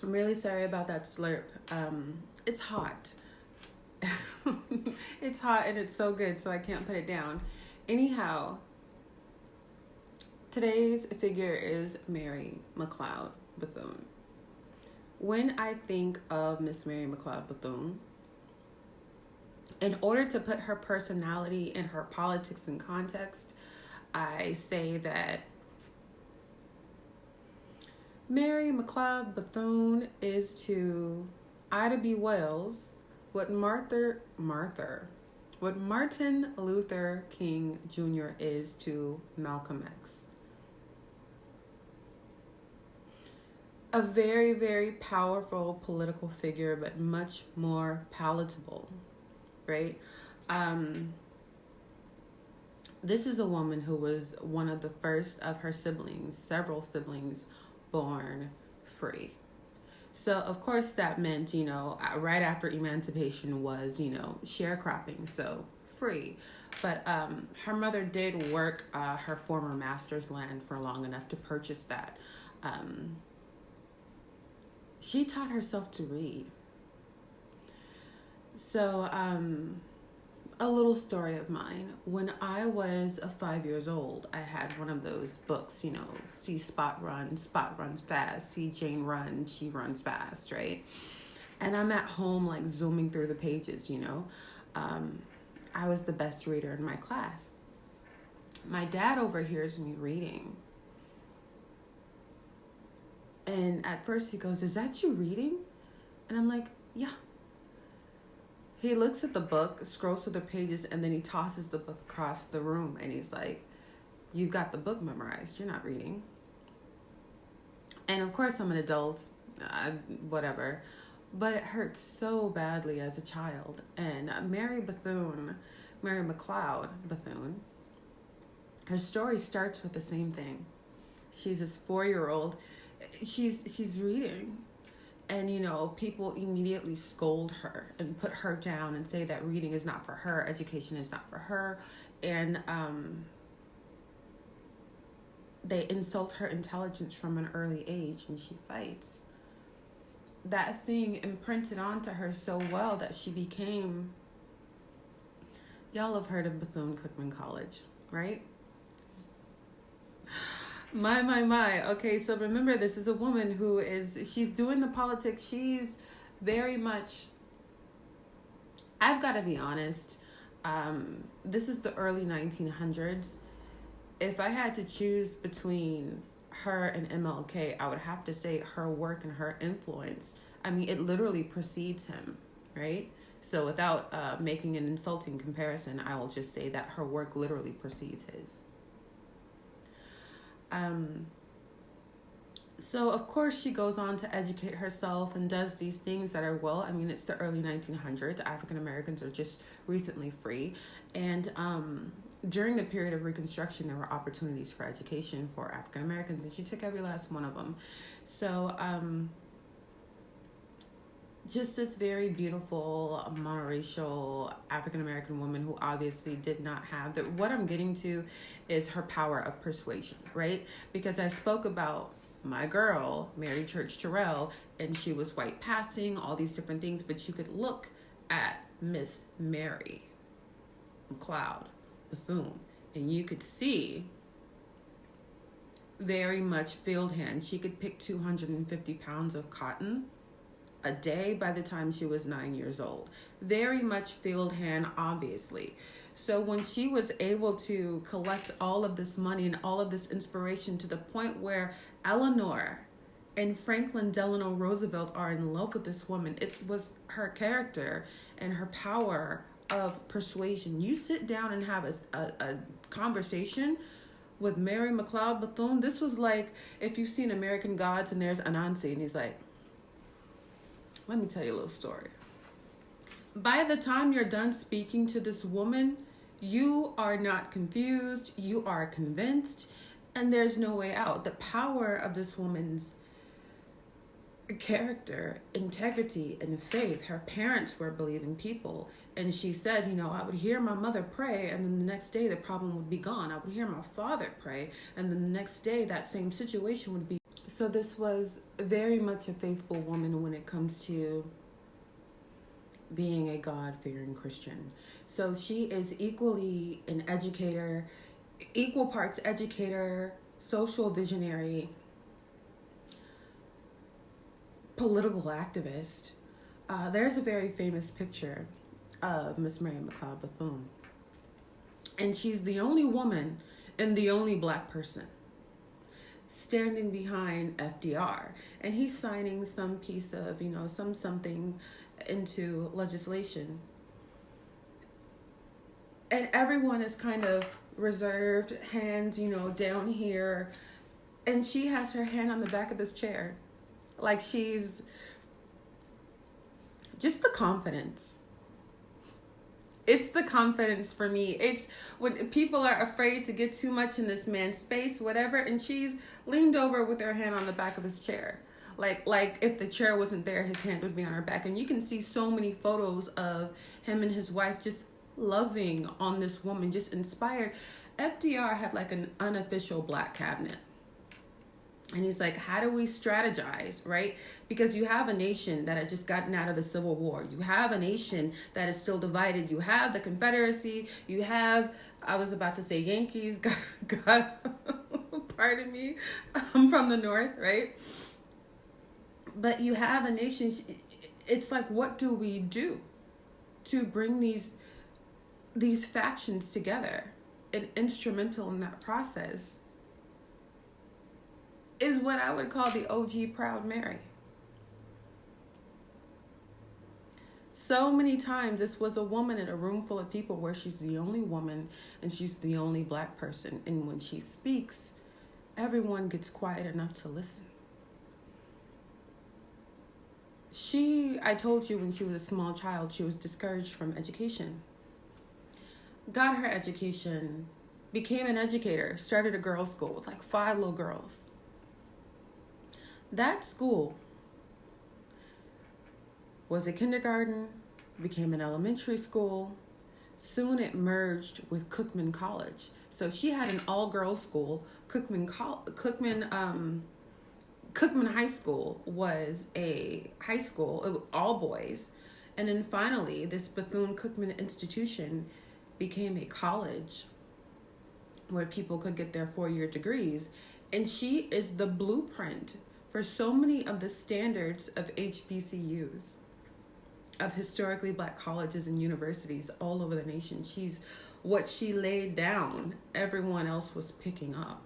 I'm really sorry about that slurp. It's hot. It's hot and it's so good, so I can't put it down. Anyhow, today's figure is Mary McLeod Bethune. When I think of Miss Mary McLeod Bethune, in order to put her personality and her politics in context, I say that Mary McLeod Bethune is to Ida B. Wells what Martin Luther King Jr. is to Malcolm X. A very, very powerful political figure, but much more palatable, right? This is a woman who was one of the first of her siblings, several siblings, born free. So, of course, that meant, right after emancipation was, sharecropping, so free. But her mother did work her former master's land for long enough to purchase that. She taught herself to read. So, a little story of mine. When I was 5 years old, I had one of those books, see Spot runs fast, see Jane run, she runs fast, right? And I'm at home like zooming through the pages, I was the best reader in my class. My dad overhears me reading. And at first he goes, "Is that you reading?" And I'm like, "Yeah." He looks at the book, scrolls through the pages, and then he tosses the book across the room. And he's like, "You've got the book memorized. You're not reading." And of course, I'm an adult, whatever. But it hurt so badly as a child. And Mary McLeod Bethune, her story starts with the same thing. She's this 4-year-old. She's reading. And, people immediately scold her and put her down and say that reading is not for her, education is not for her. And they insult her intelligence from an early age, and she fights. That thing imprinted onto her so well that she became, y'all have heard of Bethune-Cookman College, right? My. Okay, so remember, this is a woman who she's doing the politics. She's very much, I've got to be honest, this is the early 1900s. If I had to choose between her and MLK, I would have to say her work and her influence. I mean, it literally precedes him, right? So without making an insulting comparison, I will just say that her work literally precedes his. So of course she goes on to educate herself and does these things that are, it's the early 1900s. African Americans are just recently free. And during the period of Reconstruction, there were opportunities for education for African Americans, and she took every last one of them. So just this very beautiful monoracial African American woman who obviously did not have that. What I'm getting to is her power of persuasion, right? Because I spoke about my girl, Mary Church Terrell, and she was white passing, all these different things, but you could look at Miss Mary McLeod Bethune, and you could see very much field hand. She could pick 250 pounds of cotton a day by the time she was 9 years old. Very much field hand, obviously. So when she was able to collect all of this money and all of this inspiration to the point where Eleanor and Franklin Delano Roosevelt are in love with this woman, it was her character and her power of persuasion. You sit down and have a conversation with Mary McLeod Bethune. This was like if you've seen American Gods and there's Anansi and he's like, "Let me tell you a little story." By the time you're done speaking to this woman, you are not confused, you are convinced, and there's no way out. The power of this woman's character, integrity, and faith. Her parents were believing people. And she said, I would hear my mother pray, and then the next day the problem would be gone. I would hear my father pray, and then the next day that same situation would be. So this was very much a faithful woman when it comes to being a God-fearing Christian. So she is equally an educator, equal parts educator, social visionary, political activist. There's a very famous picture of Miss Mary McLeod Bethune. And she's the only woman and the only Black person standing behind FDR. And he's signing some piece of, something into legislation. And everyone is kind of reserved, hands, down here. And she has her hand on the back of this chair. Like she's just the confidence. It's the confidence for me. It's when people are afraid to get too much in this man's space, whatever, and she's leaned over with her hand on the back of his chair. Like if the chair wasn't there, his hand would be on her back. And you can see so many photos of him and his wife just loving on this woman, just inspired. FDR had like an unofficial Black cabinet. And he's like, how do we strategize, right? Because you have a nation that had just gotten out of a civil war. You have a nation that is still divided. You have the Confederacy. You have, I was about to say Yankees. God, pardon me. I'm from the North, right? But you have a nation. It's like, what do we do to bring these factions together? And instrumental in that process is what I would call the OG Proud Mary. So many times this was a woman in a room full of people where she's the only woman and she's the only Black person. And when she speaks, everyone gets quiet enough to listen. I told you when she was a small child, she was discouraged from education. Got her education, became an educator, started a girls' school with like 5 little girls. That school was a kindergarten, became an elementary school. Soon it merged with Cookman College. So she had an all-girls school. Cookman High School was a high school, all boys. And then finally, this Bethune-Cookman institution became a college where people could get their 4-year degrees. And she is the blueprint for so many of the standards of HBCUs, of historically Black colleges and universities all over the nation. She's what she laid down, everyone else was picking up.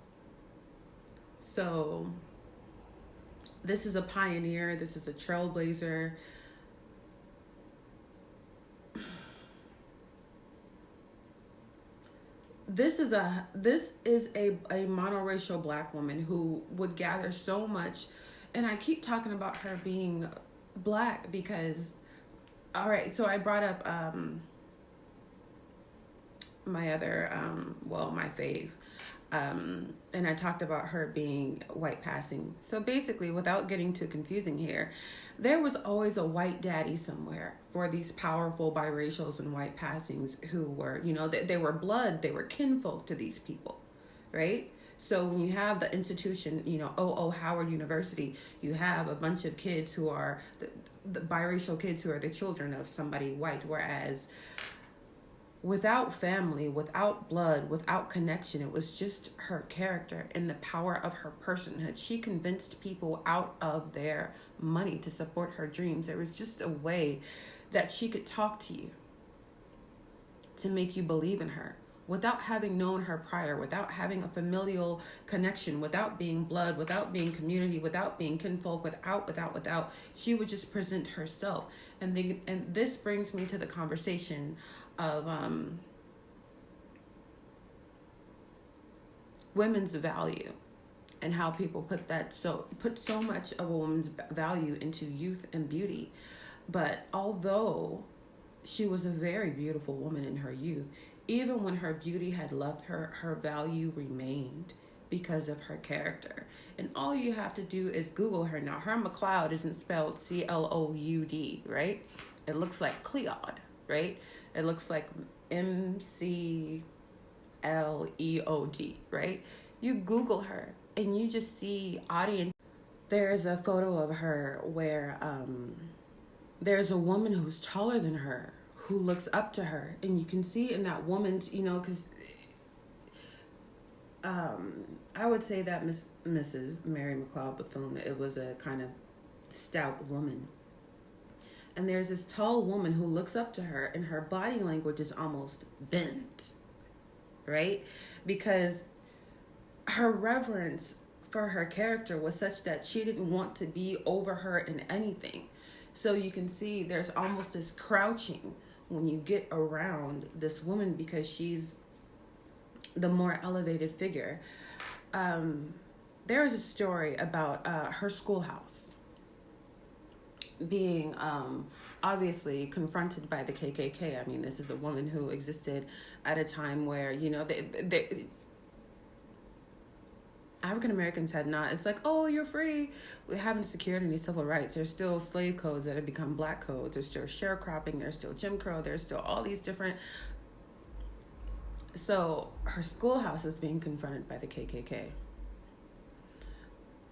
So this is a pioneer, this is a trailblazer. This is a monoracial Black woman who would gather so much. And I keep talking about her being Black because, all right, so I brought up my other, my fave. And I talked about her being white passing. So basically, without getting too confusing here, there was always a white daddy somewhere for these powerful biracials and white passings who were, they were blood, they were kinfolk to these people, right? So when you have the institution, Howard University, you have a bunch of kids who are the biracial kids who are the children of somebody white, whereas without family, without blood, without connection, it was just her character and the power of her personhood. She convinced people out of their money to support her dreams. There was just a way that she could talk to you to make you believe in her without having known her prior, without having a familial connection, without being blood, without being community, without being kinfolk, without. She would just present herself. And this brings me to the conversation of women's value and how people put so much of a woman's value into youth and beauty. But although she was a very beautiful woman in her youth, even when her beauty had left her, her value remained because of her character. And all you have to do is Google her now. Her McLeod isn't spelled Cloud, right? It looks like Cleod, right? It looks like McLeod, right? You Google her and you just see audience there's a photo of her where there's a woman who's taller than her who looks up to her, and you can see in that woman's, because I would say that Mrs. Mary McLeod Bethune, it was a kind of stout woman. And there's this tall woman who looks up to her, and her body language is almost bent, right? Because her reverence for her character was such that she didn't want to be over her in anything. So you can see there's almost this crouching when you get around this woman because she's the more elevated figure. There is a story about her schoolhouse being obviously confronted by the KKK. I mean, this is a woman who existed at a time where, they African Americans had not, it's like, oh, you're free. We haven't secured any civil rights. There's still slave codes that have become black codes. There's still sharecropping. There's still Jim Crow. There's still all these different. So her schoolhouse is being confronted by the KKK.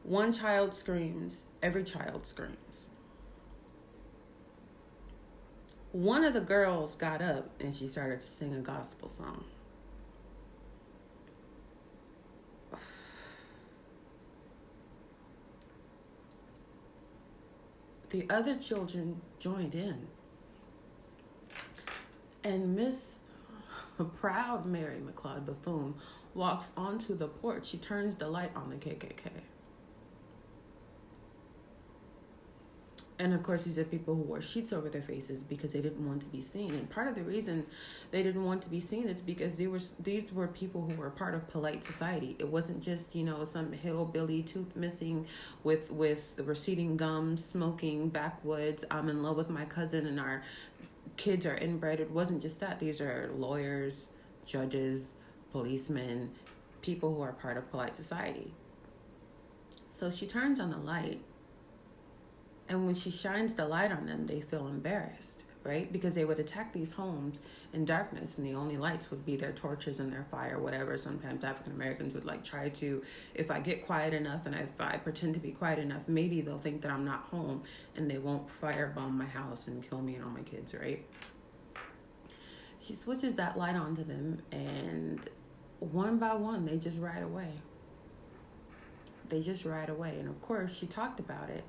One child screams, every child screams. One of the girls got up and she started to sing a gospel song. The other children joined in. And Miss Proud Mary McLeod Bethune walks onto the porch. She turns the light on the KKK. And of course, these are people who wore sheets over their faces because they didn't want to be seen. And part of the reason they didn't want to be seen is because these were people who were part of polite society. It wasn't just, some hillbilly tooth missing with the receding gums, smoking, backwoods, I'm in love with my cousin and our kids are inbred. It wasn't just that. These are lawyers, judges, policemen, people who are part of polite society. So she turns on the light. And when she shines the light on them, they feel embarrassed, right? Because they would attack these homes in darkness, and the only lights would be their torches and their fire, whatever. Sometimes African Americans would try to, if I get quiet enough and if I pretend to be quiet enough, maybe they'll think that I'm not home and they won't firebomb my house and kill me and all my kids, right? She switches that light on to them, and one by one, they just ride away. They just ride away. And of course, she talked about it.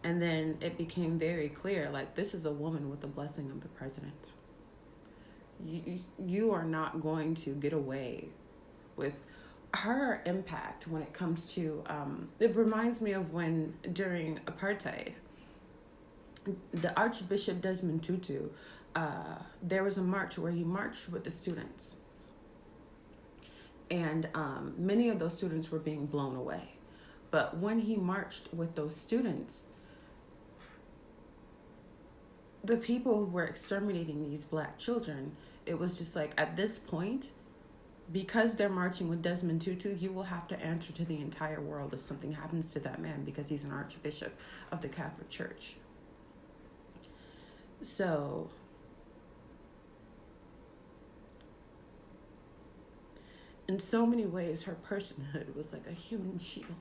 And then it became very clear, this is a woman with the blessing of the president. You are not going to get away with her impact when it comes to, it reminds me of when during apartheid, the Archbishop Desmond Tutu, there was a march where he marched with the students. And many of those students were being blown away. But when he marched with those students, the people who were exterminating these black children, it was just at this point, because they're marching with Desmond Tutu, you will have to answer to the entire world if something happens to that man because he's an archbishop of the Catholic Church. So, in so many ways, her personhood was like a human shield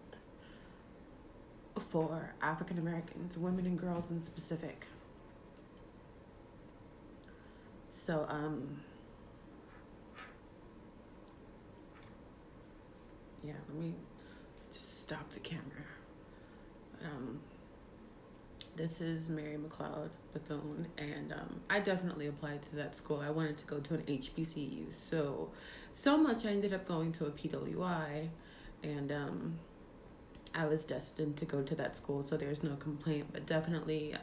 for African Americans, women and girls in specific. So, yeah, let me just stop the camera. This is Mary McLeod Bethune, and I definitely applied to that school. I wanted to go to an HBCU, so much I ended up going to a PWI, and I was destined to go to that school, so there's no complaint, but definitely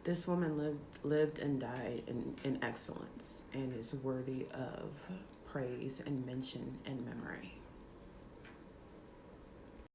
this woman lived and died in excellence and is worthy of praise and mention and memory.